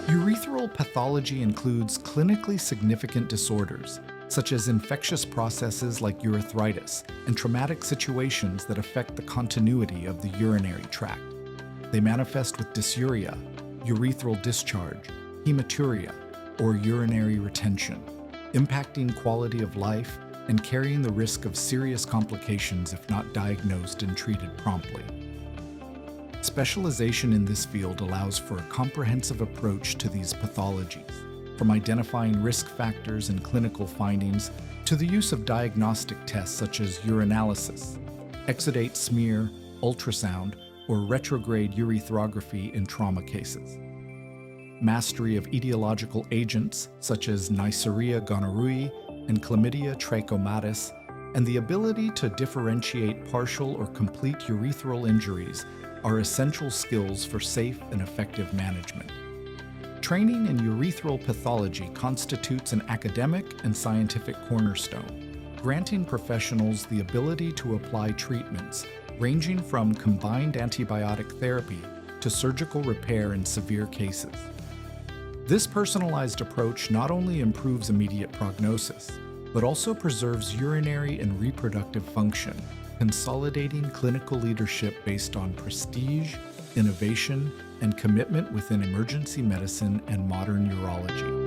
Urethral pathology includes clinically significant disorders, such as infectious processes like urethritis and traumatic situations that affect the continuity of the urinary tract. They manifest with dysuria, urethral discharge, hematuria, or urinary retention, impacting quality of life and carrying the risk of serious complications if not diagnosed and treated promptly. Specialization in this field allows for a comprehensive approach to these pathologies, from identifying risk factors and clinical findings to the use of diagnostic tests such as urinalysis, exudate smear, ultrasound, or retrograde urethrography in trauma cases. Mastery of etiological agents such as Neisseria gonorrhoeae and Chlamydia trachomatis, and the ability to differentiate partial or complete urethral injuries are essential skills for safe and effective management. Training in urethral pathology constitutes an academic and scientific cornerstone, granting professionals the ability to apply treatments ranging from combined antibiotic therapy to surgical repair in severe cases. This personalized approach not only improves immediate prognosis, but also preserves urinary and reproductive function, consolidating clinical leadership based on prestige, innovation, and commitment within emergency medicine and modern urology.